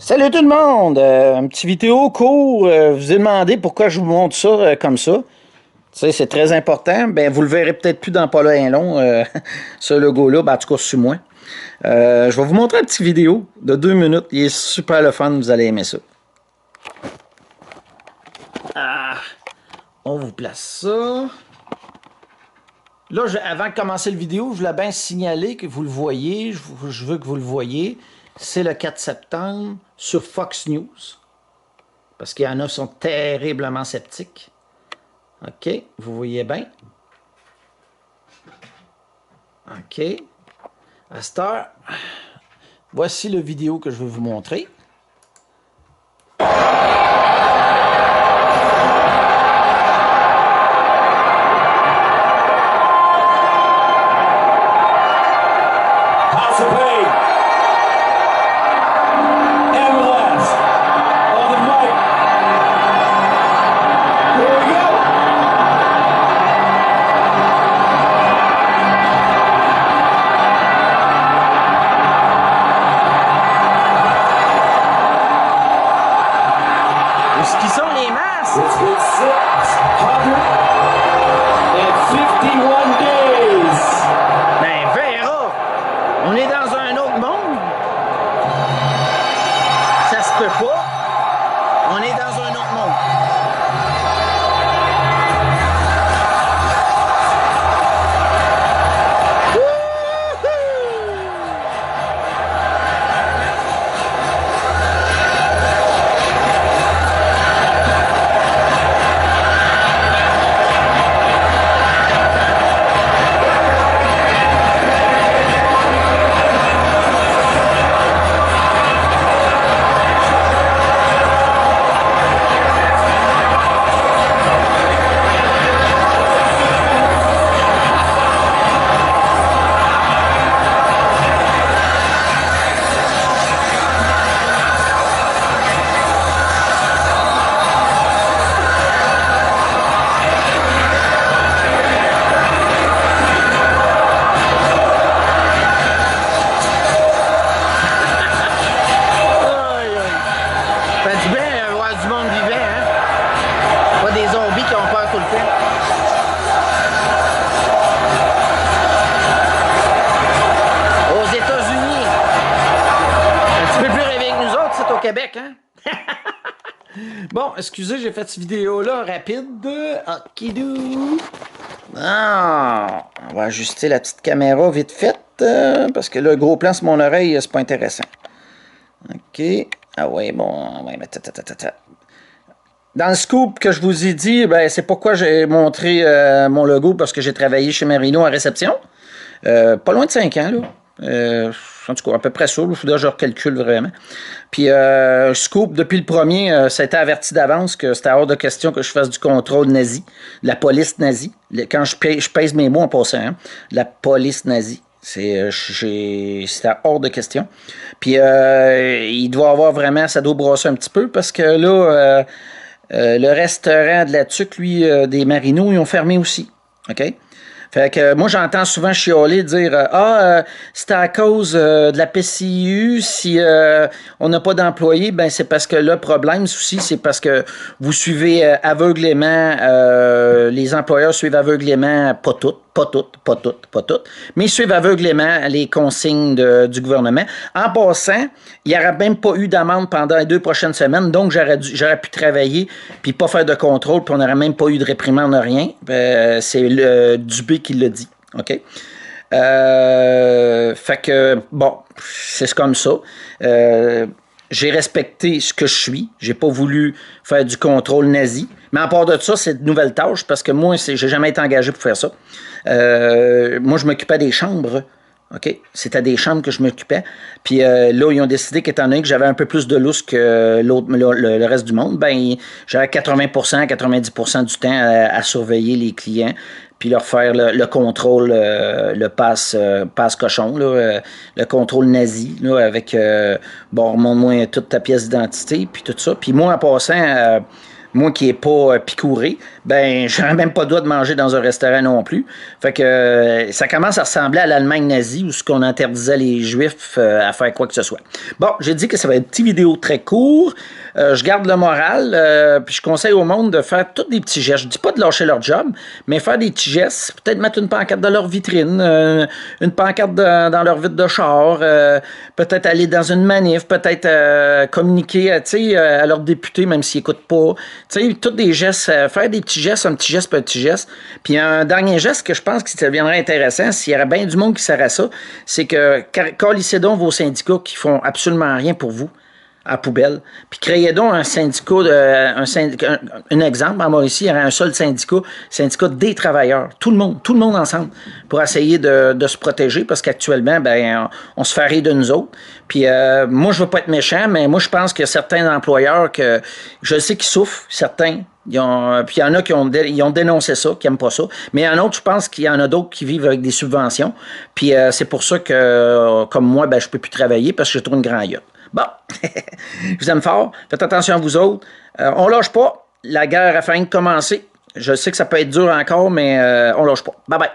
Salut tout le monde! Un petit vidéo court. Je vous ai demandé pourquoi je vous montre ça comme ça. Tu sais, c'est très important. Ben, vous le verrez peut-être plus dans pas là un long, ce logo-là. Ben, en tout cas, sur moi. Je vais vous montrer une petite vidéo de 2 minutes. Il est super le fun. Vous allez aimer ça. Ah, on vous place ça. Là, avant de commencer la vidéo, je voulais bien signaler que vous le voyez. Je veux que vous le voyez. C'est le 4 septembre sur Fox News. Parce qu'il y en a qui sont terriblement sceptiques. OK, vous voyez bien. OK. À cette heure, voici la vidéo que je vais vous montrer. Ce qui sont les masses? It's been 651 days. Ben, verra! On est dans un autre monde. Ça se peut pas. On est dans un autre monde. Ça fait du bien voir du monde vivant, hein? Pas des zombies qui ont peur tout le temps. Aux États-Unis. Un petit peu plus réveillé que nous autres, c'est au Québec, hein? Bon, excusez, j'ai fait cette vidéo-là rapide. Okidou. Ah, on va ajuster la petite caméra vite faite, parce que là, le gros plan sur mon oreille, c'est pas intéressant. OK. Ah ouais, bon, ouais, mais dans le scoop que je vous ai dit, ben, c'est pourquoi j'ai montré mon logo, parce que j'ai travaillé chez Marino en réception. Pas loin de 5 ans, là. En tout cas, à peu près ça. Il faudrait que je recalcule vraiment. Puis, scoop, depuis le premier, ça a été averti d'avance que c'était hors de question que je fasse du contrôle nazi, de la police nazie. Quand je pèse mes mots en passant, hein, la police nazie. C'était hors de question. Puis, il doit avoir vraiment, ça doit brosser un petit peu parce que là, le restaurant de la Tuque, lui, des Marino, ils ont fermé aussi. OK? Fait que moi, j'entends souvent chialer dire c'est à cause de la PCU, si on n'a pas d'employés, ben c'est parce que le problème aussi, c'est parce que vous suivez aveuglément, les employeurs suivent aveuglément, pas toutes, mais ils suivent aveuglément les consignes du gouvernement. En passant, il n'y aurait même pas eu d'amende pendant les 2 prochaines semaines, donc j'aurais pu travailler puis pas faire de contrôle, puis on n'aurait même pas eu de réprimande, rien. C'est le Dubé qui l'a dit. OK? Fait que, bon, c'est comme ça. J'ai respecté ce que je suis. J'ai pas voulu faire du contrôle nazi. Mais en part de ça, c'est de nouvelles tâches parce que moi, j'ai jamais été engagé pour faire ça. Moi, je m'occupais des chambres. OK? C'était des chambres que je m'occupais. Puis là, ils ont décidé qu'étant donné que j'avais un peu plus de lousse que le reste du monde, ben j'avais 80%, 90% du temps à surveiller les clients puis leur faire le contrôle, le passe cochon, là, le contrôle nazi, là, avec, bon, remonte-moi toute ta pièce d'identité, puis tout ça. Puis moi, en passant, moi qui n'ai pas picouré, ben j'aurais même pas le droit de manger dans un restaurant non plus. Fait que ça commence à ressembler à l'Allemagne nazie où ce qu'on interdisait les Juifs à faire quoi que ce soit. Bon, j'ai dit que ça va être une petite vidéo très courte. Je garde le moral, puis je conseille au monde de faire tous des petits gestes. Je dis pas de lâcher leur job, mais faire des petits gestes. Peut-être mettre une pancarte dans leur vitrine, une pancarte dans leur vitre de char, peut-être aller dans une manif, peut-être communiquer à leurs députés, même s'ils n'écoutent pas. Tu sais, tous des gestes, faire des petits gestes, un petit geste, un petit geste. Puis un dernier geste que je pense que ça deviendrait intéressant, s'il y aurait bien du monde qui sert à ça, c'est que calissez donc vos syndicats qui font absolument rien pour vous à la poubelle. Puis créez donc un syndicat, un exemple, à Mauricie, il y aurait un seul syndicat des travailleurs. Tout le monde ensemble, pour essayer de se protéger, parce qu'actuellement, ben, on se fait rire de nous autres. Puis moi, je veux pas être méchant, mais moi, je pense que certains employeurs, que je sais qu'ils souffrent, certains, puis il y en a qui ont dénoncé ça, qui n'aiment pas ça. Mais il y en a d'autres, je pense qu'il y en a d'autres qui vivent avec des subventions. Puis c'est pour ça que, comme moi, ben, je peux plus travailler parce que j'ai trop une grande yacht. Bon, je vous aime fort. Faites attention à vous autres. On lâche pas. La guerre a failli commencer. Je sais que ça peut être dur encore, mais on lâche pas. Bye bye.